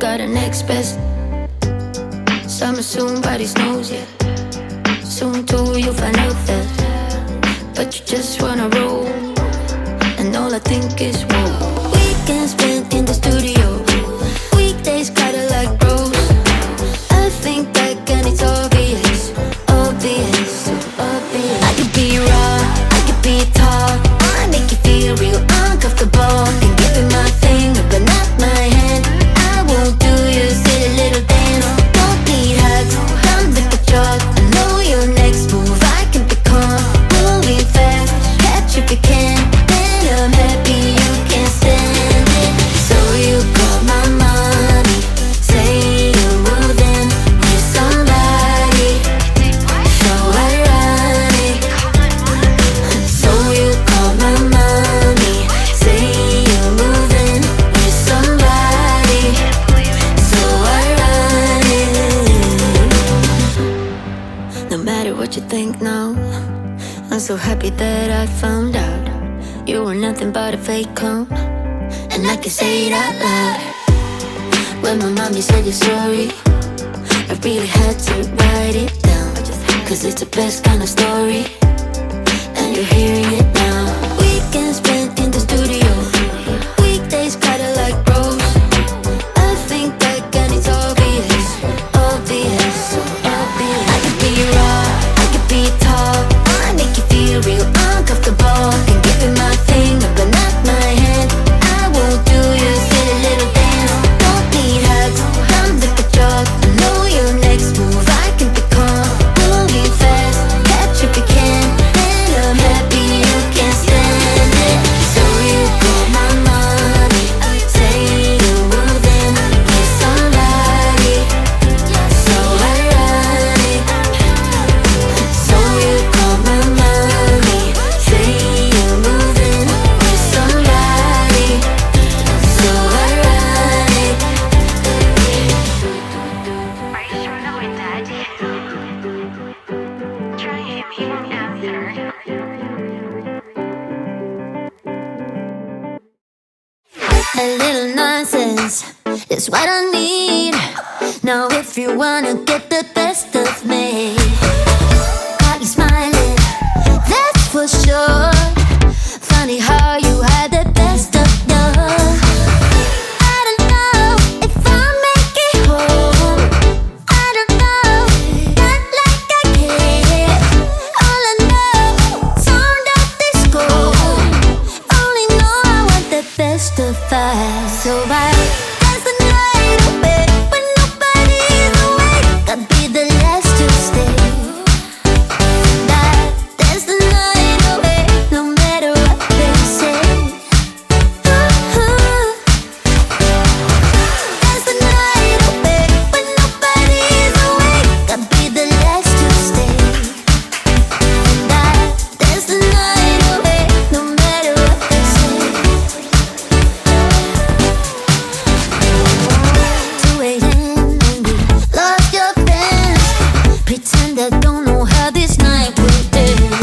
got an next best. Summer soon, body knows ya. Soon too, you'll find out that. But you just wanna roll, and all I think is whoa. Weekends spent in the studio, weekdays kinda like bros. I think back and it's obvious, obvious, obvious. I could be raw, I could be tall, I make you feel real uncomfortable. And give it my finger but not my hand. I won't do your silly little dance. Don't need hugs, come with the chalk. I know your next move, I can be calm. Moving fast, catch if you can. Then I'm happy you can't stand it. So you call my mommy, say you're moving with somebody. So ironic. So you call my mommy, say you're moving with somebody. So ironic. No matter what you think now, I'm so happy that I found out you were nothing but a fake clone. And I can say it out loud. When my mommy said you're sorry, I really had to write it down. Cause it's the best kind of story, and you're hearing it now. Weekends spent in the studio, weekdays kinda like bros. I think back and it's obvious, obvious, obvious. I could be raw, I could be tall, I make you feel real uncomfortable. And give it my finger but not my hand. I won't do your silly little dance. Don't need hugs, come with the chalk. I know your next move, I can be calm. Moving fast, catch if you can. And I'm happy you can't stand it. So you call my mommy, say you're moving with somebody. So ironic. So you call my mommy, say you're moving with somebody. So ironic. Are you sure not with Daddy? Try him, he won't answer. A little nonsense is what I need. Now if you wanna get the best of me, got you smiling, that's for sure. Funny how you had the best of love. I don't know if I'll make it home. I don't know, not like I care. All I know, sound of disco. Only know I want the best of us. So I dance the night away when nobody's awake. I'll be the last to stay. Dance the night away, no matter what they say. Dance the night away when nobody's awake. I'll be the last to stay. Dance the night away, no matter what they say. 2 a.m. and you lost your friends. Pretend I don't know how this night will end.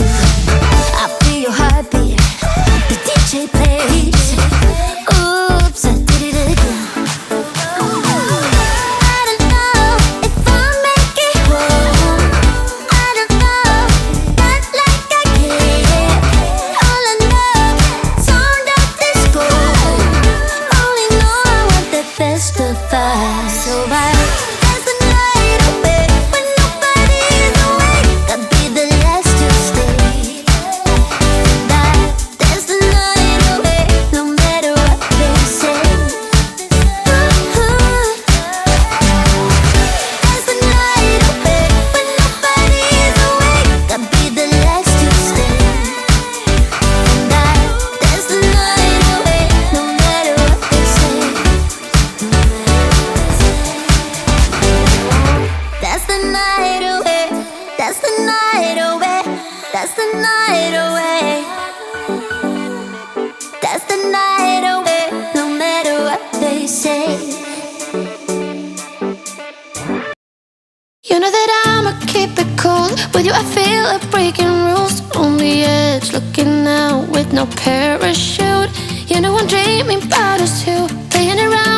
I feel your heartbeat, the DJ plays. Oops, I did it again. I don't know if I'll make it home. I don't know, not like I care. All I know, sound of disco. Only know I want the best of us. So I dance the night away when nobody's awake. I'll be the last to stay. Dance the night away, no matter what they say. Dance the night away when nobody's awake. I'll be the last to stay. Dance the night away, no matter what they say. That's the night away. That's the night away. That's the night away. That's the night away, no matter what they say. You know that I'ma keep it cool. With you I feel like breaking rules. On the edge, looking out with no parachute. You know I'm dreaming about us two, playing around